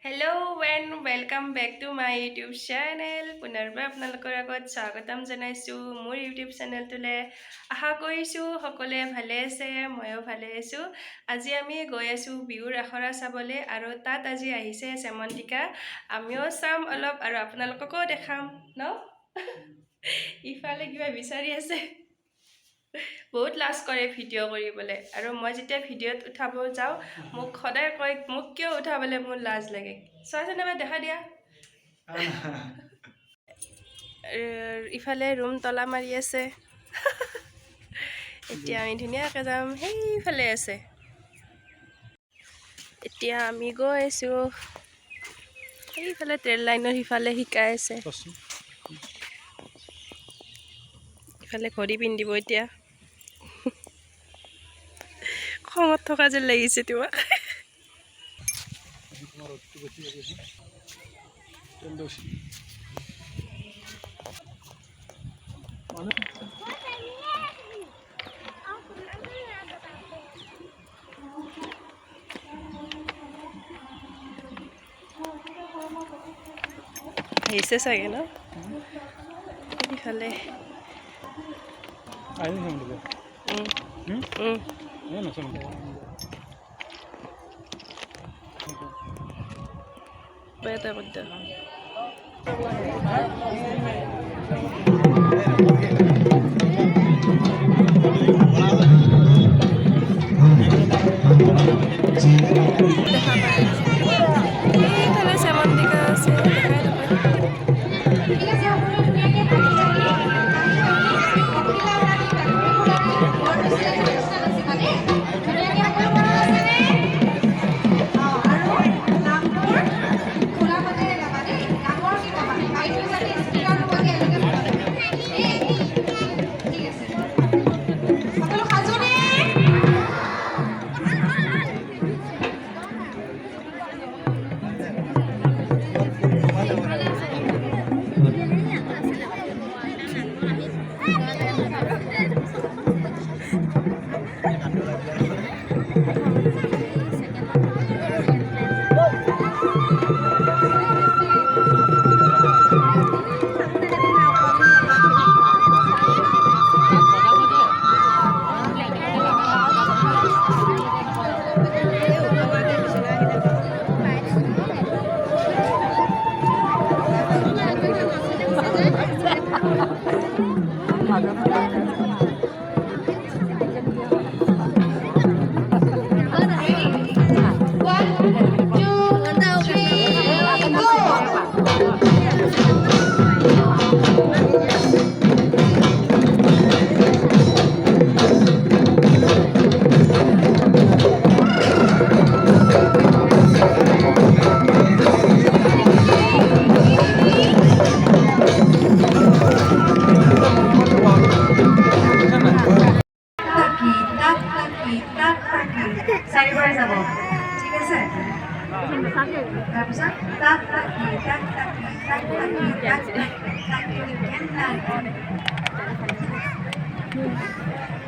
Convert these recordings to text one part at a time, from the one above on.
Hello and welcome back to my YouTube channel. পুনৰবাৰ আপোনালোকৰ আগত স্বাগতম জনাইছোঁ মোৰ YouTube চেনেলটোলৈ। আশা কৰিছোঁ সকলোৱে ভালে আছে, ময়ো ভালে আছোঁ। আজি আমি গৈ আছোঁ বিহুৰ আখৰা চাবলৈ আৰু তাত আজি আহিছে শ্যামন্তিকা। আমিও চাম অলপ আৰু আপোনালোককো দেখাম ন? ইফালে কিবা বিচাৰি আছে। বহুত লাজ কৰে ভিডিঅ' কৰিবলৈ আৰু মই যেতিয়া ভিডিঅ'ত উঠাব যাওঁ মোক সদায় কয় মোক কিয় উঠাবলৈ মোৰ লাজ লাগে। চোৱাচোন এবাৰ দেখা দিয়া। ইফালে ৰুম তলা মাৰি আছে। এতিয়া আমি ধুনীয়াকৈ যাম, সেইফালে আছে। এতিয়া আমি গৈ আছোঁ সেইফালে ট্ৰেইন লাইনৰ সিফালে শিকাই আছে। ইফালে ঘড়ী পিন্ধিব এতিয়া। খঙত থকা যেন লাগিছে তোমাক। আহিছে চাগে ন ইফালে। এটা করতে দেখা পায় এইফালে শ্যামন্তিকা আছে, দেখাই নাপায়।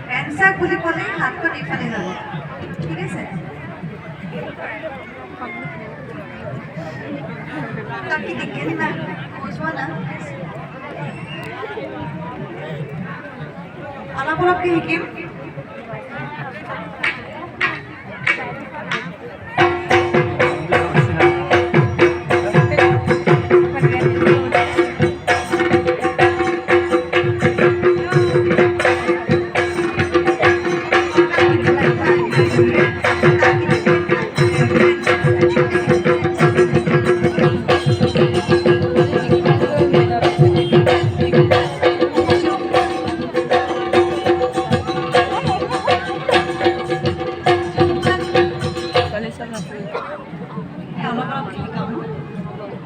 পেনচাক বুলি ক'লে হাতখন ইফালে যাব, ঠিক আছে? তাকে দেখে না বুঝবো না, অলপ অলপকে শিকিম।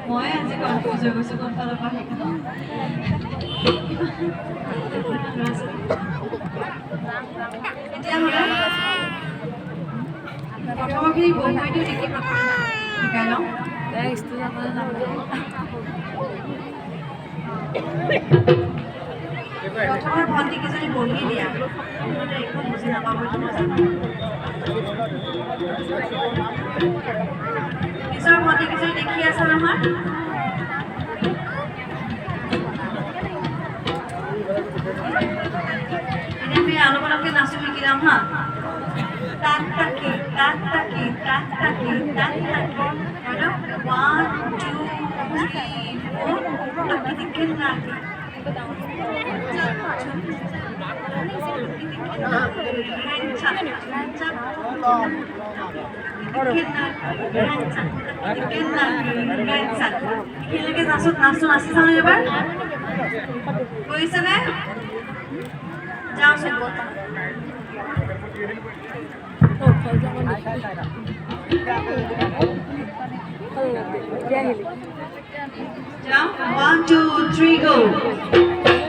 মই আজি কনফিউজ হৈ গৈছোঁ কোনফালৰ পৰা শিকাম। তেতিয়াহ'লে প্ৰথমখিনি বহি দিওঁ নেকি, শিকাই লওঁ। প্ৰথমে ভণ্টিকেইজনী বহি দিয়া, একো বুজি নাপাব। নিজৰ ভণ্টিকেইজনী দেখি আছেন আমার ini আমি আলোচনাকে নাচি লিখিলাম হ্যাঁ টাক টাকি টাক টাকি টাক টাকি টাক টাকি হলো 1 2 3 4 টাকি দেখেন না Jump, 1, 2, 3, go.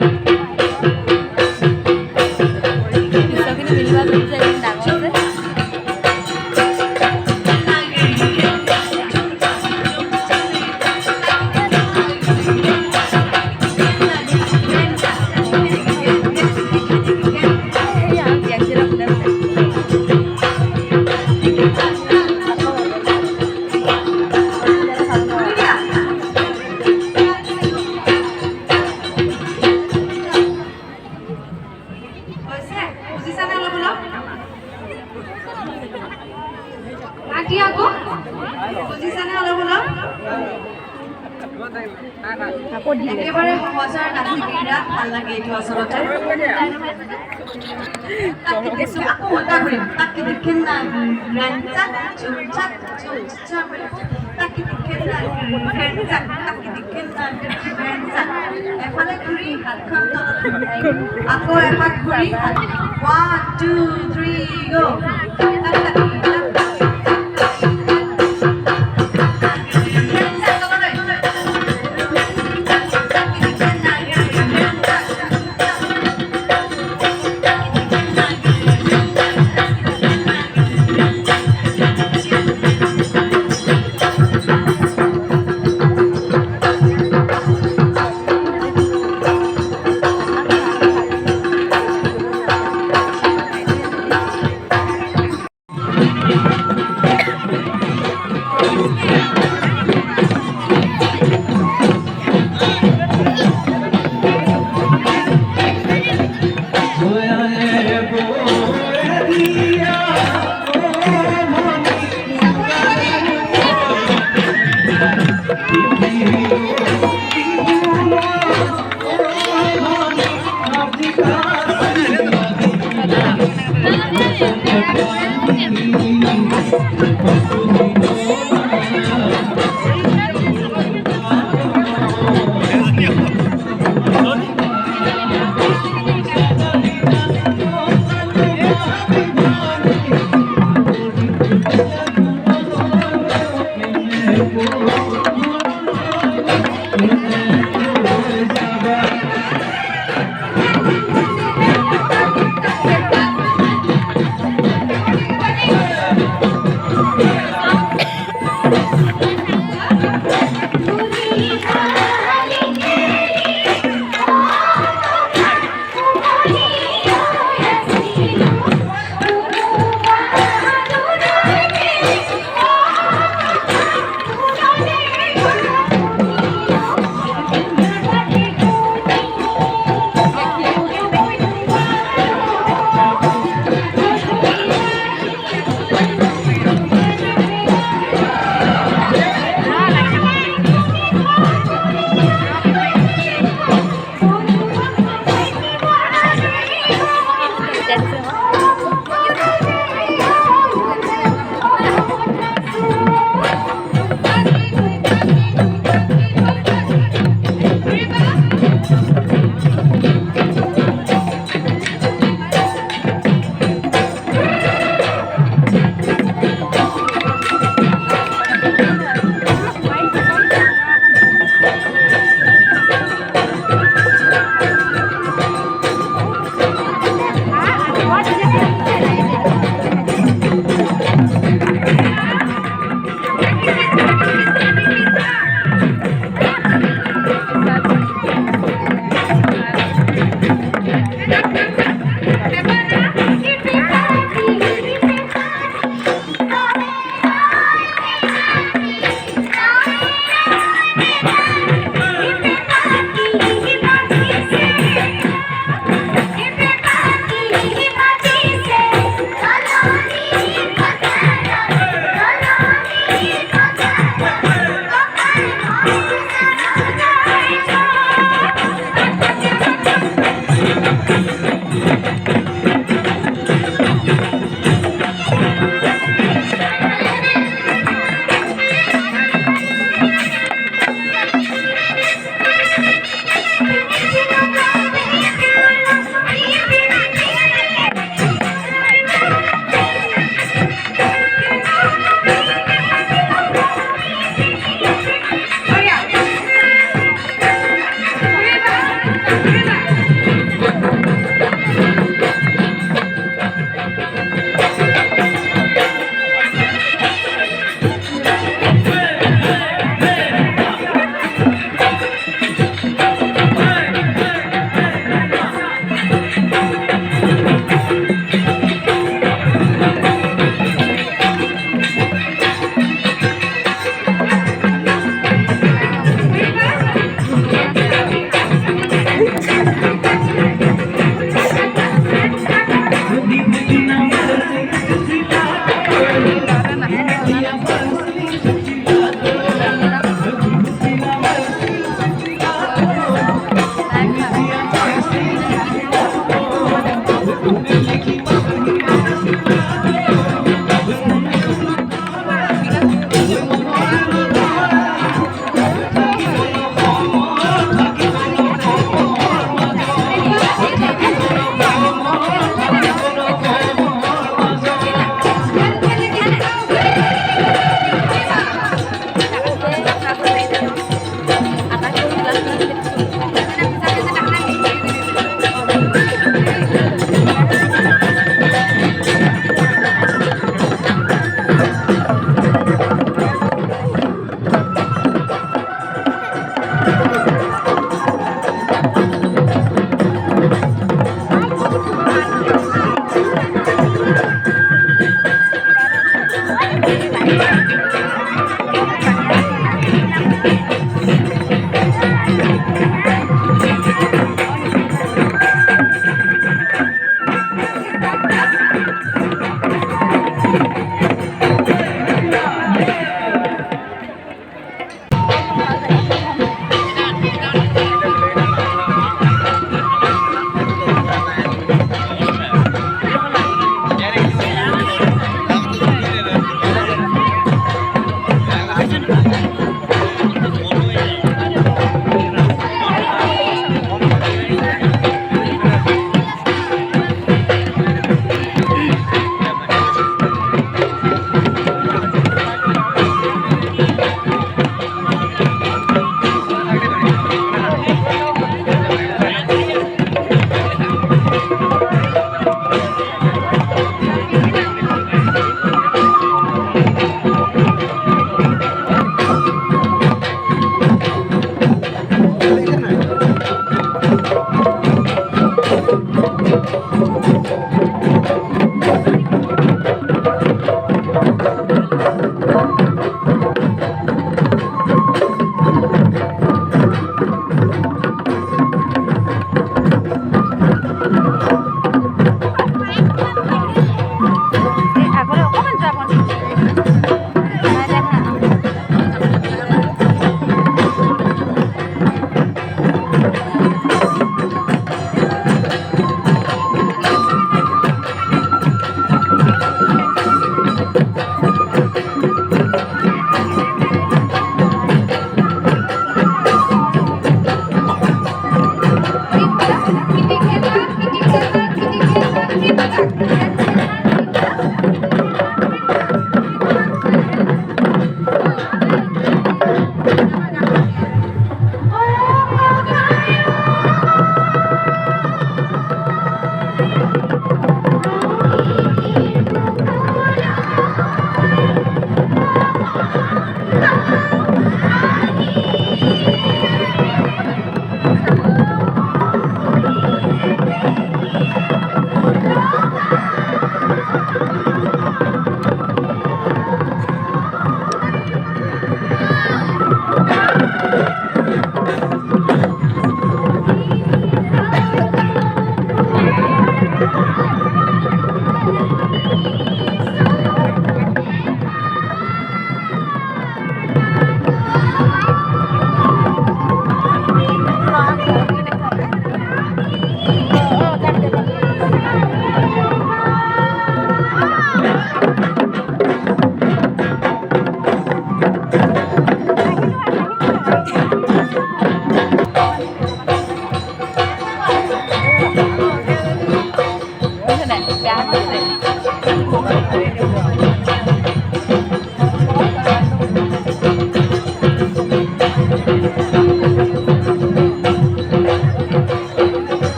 একেবারে সহজৰ নাচি বিৰাট ভাল লাগে এইটো আচলতে আকৌ ওটা কৰিম তাকে দেখেন না গাঞ্চা চুচা চুচা তাকে দেখেন না গাঞ্চা তাকে দেখেন না গাঞ্চা এফালে ঘূৰি হাতখন তলত আকৌ এপাক ঘূৰি 1 2 3 গো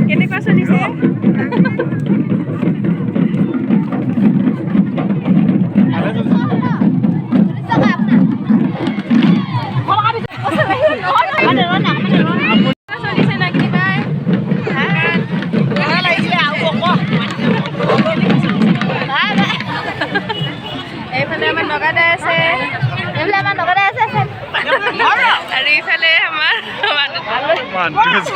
কেনেকুৱা চলিছে? এইফালে আমাৰ নগাদাই আছে, আৰু এইফালে আমাৰ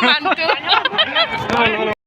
মানটো